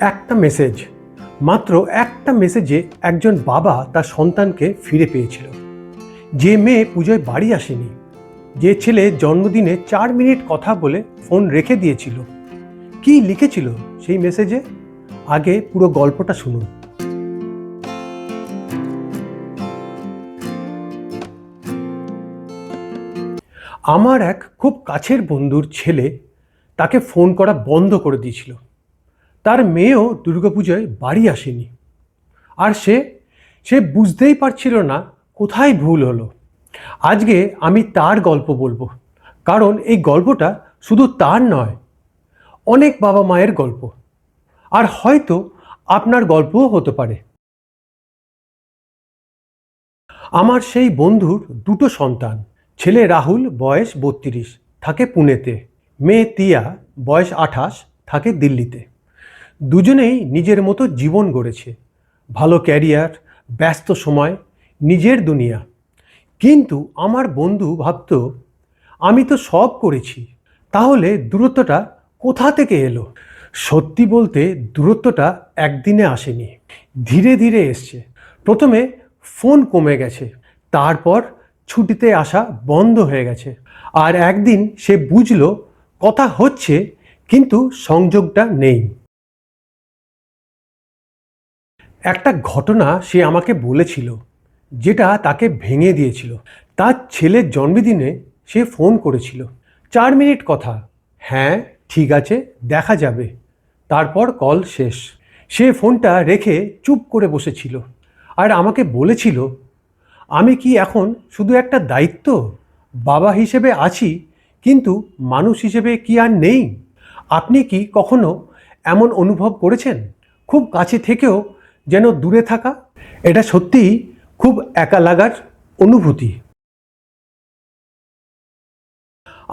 একটা মেসেজ, মাত্র একটা মেসেজে একজন বাবা তার সন্তানকে ফিরে পেয়েছিল। যে মেয়ে পুজোয় বাড়ি আসেনি, যে ছেলে জন্মদিনে 4 মিনিট কথা বলে ফোন রেখে দিয়েছিল। কি লিখেছিল সেই মেসেজে? আগে পুরো গল্পটা শুনুন। আমার এক খুব কাছের বন্ধুর ছেলে তাকে ফোন করা বন্ধ করে দিয়েছিল। তার মেয়েও দুর্গাপুজোয় বাড়ি আসেনি। আর সে সে বুঝতেই পারছিল না কোথায় ভুল হলো। আজকে আমি তার গল্প বলবো, কারণ এই গল্পটা শুধু তার নয়, অনেক বাবা মায়ের গল্প। আর হয়তো আপনার গল্পও হতে পারে। আমার সেই বন্ধুর দুটো সন্তান। ছেলে রাহুল, বয়স 32, থাকে পুনেতে। মেয়ে তিয়া, বয়স 28, থাকে দিল্লিতে। দুজনেই নিজের মতো জীবন গড়েছে। ভালো ক্যারিয়ার, ব্যস্ত সময়, নিজের দুনিয়া। কিন্তু আমার বন্ধু ভাবত, আমি তো সব করেছি, তাহলে দূরত্বটা কোথা থেকে এলো? সত্যি বলতে দূরত্বটা একদিনে আসেনি, ধীরে ধীরে এসছে। প্রথমে ফোন কমে গেছে, তারপর ছুটিতে আসা বন্ধ হয়ে গেছে। আর একদিন সে বুঝলো কথা হচ্ছে, কিন্তু সংযোগটা নেই। একটা ঘটনা সে আমাকে বলেছিল, যেটা তাকে ভেঙে দিয়েছিল। তার ছেলের জন্মদিনে সে ফোন করেছিল। 4 মিনিট কথা, হ্যাঁ ঠিক আছে, দেখা যাবে। তারপর কল শেষ। সে ফোনটা রেখে চুপ করে বসেছিল আর আমাকে বলেছিল, আমি কি এখন শুধু একটা দায়িত্ব? বাবা হিসেবে আছি, কিন্তু মানুষ হিসেবে কি আর নেই? আপনি কি কখনো এমন অনুভব করেছেন, খুব কাছে থেকেও যেন দূরে থাকা? এটা সত্যিই খুব একা লাগার অনুভূতি।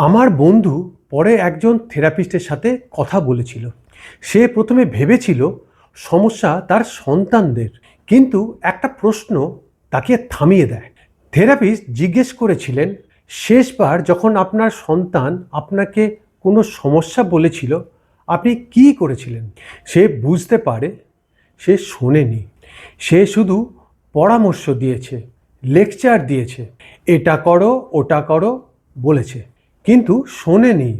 আমার বন্ধু পরে একজন থেরাপিস্টের সাথে কথা বলেছিল। সে প্রথমে ভেবেছিল সমস্যা তার সন্তানদের, কিন্তু একটা প্রশ্ন তাকে থামিয়ে দেয়। থেরাপিস্ট জিজ্ঞেস করেছিলেন, শেষবার যখন আপনার সন্তান আপনাকে কোনো সমস্যা বলেছিল, আপনি কি করেছিলেন? সে বুঝতে পারে সে শোনেনি। সে শুধু পরামর্শ দিয়েছে, লেকচার দিয়েছে, এটা করো ওটা করো বলেছে, কিন্তু শোনেনি।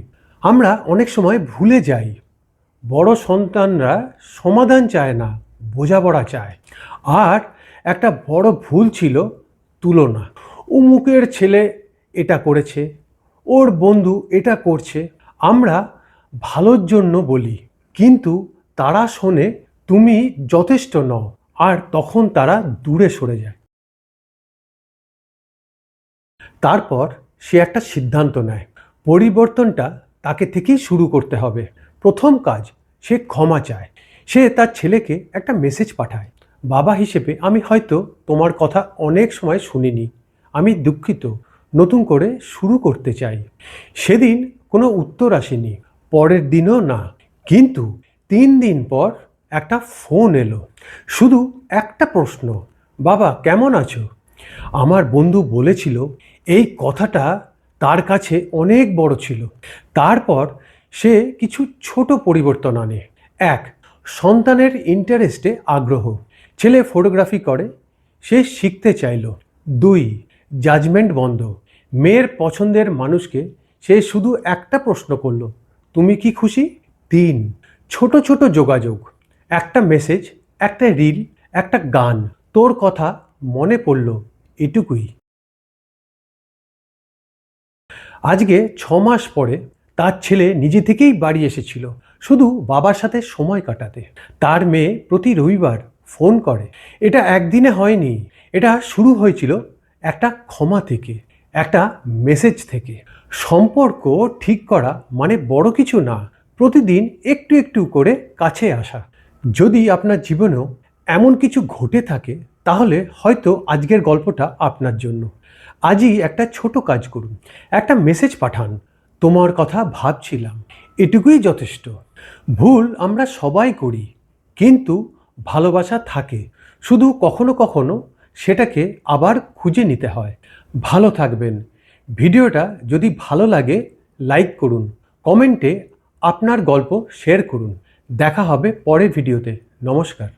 আমরা অনেক সময় ভুলে যাই, বড় সন্তানরা সমাধান চায় না, বোঝাপড়া চায়। আর একটা বড় ভুল ছিল তুলনা। অমুকের ছেলে এটা করেছে, ওর বন্ধু এটা করছে। আমরা ভালোর জন্য বলি, কিন্তু তারা শোনে তুমি যথেষ্ট নও, আর তখন তারা দূরে সরে যায়। তারপর সে একটা সিদ্ধান্ত নেয়, পরিবর্তনটা তাকে থেকেই শুরু করতে হবে। প্রথম কাজ, সে ক্ষমা চায়। সে তার ছেলেকে একটা মেসেজ পাঠায়, বাবা হিসেবে আমি হয়তো তোমার কথা অনেক সময় শুনিনি, আমি দুঃখিত, নতুন করে শুরু করতে চাই। সেদিন কোনো উত্তর আসেনি, পরের দিনও না। কিন্তু 3 দিন পর একটা ফোন এলো, শুধু একটা প্রশ্ন, বাবা কেমন আছো? আমার বন্ধু বলেছিল এই কথাটা তার কাছে অনেক বড় ছিল। তারপর সে কিছু ছোট পরিবর্তন আনে। এক, সন্তানের ইন্টারেস্টে আগ্রহ। ছেলে ফটোগ্রাফি করে, সে শিখতে চাইল। 2, জাজমেন্ট বন্ধ। মেয়ের পছন্দের মানুষকে সে শুধু একটা প্রশ্ন করলো, তুমি কি খুশি? 3, ছোট ছোট যোগাযোগ। একটা মেসেজ, একটা রিল, একটা গান, তোর কথা মনে পড়ল, এটুকুই। আজকে 6 মাস পরে তার ছেলে নিজে থেকেই বাড়ি এসেছিল, শুধু বাবার সাথে সময় কাটাতে। তার মেয়ে প্রতি রবিবার ফোন করে। এটা একদিনে হয়নি, এটা শুরু হয়েছিল একটা ক্ষমা থেকে, একটা মেসেজ থেকে। সম্পর্ক ঠিক করা মানে বড় কিছু না, প্রতিদিন একটু একটু করে কাছে আসা। যদি আপনার জীবনেও এমন কিছু ঘটে থাকে, তাহলে হয়তো আজকের গল্পটা আপনার জন্য। আজই একটা ছোট কাজ করুন, একটা মেসেজ পাঠান, তোমার কথা ভাবছিলাম, এটুকুই যথেষ্ট। ভুল আমরা সবাই করি, কিন্তু ভালোবাসা থাকে, শুধু কখনো কখনো সেটাকে আবার খুঁজে নিতে হয়। ভালো থাকবেন। ভিডিওটা যদি ভালো লাগে লাইক করুন, কমেন্টে আপনার গল্প শেয়ার করুন। দেখা হবে পরের ভিডিওতে। নমস্কার।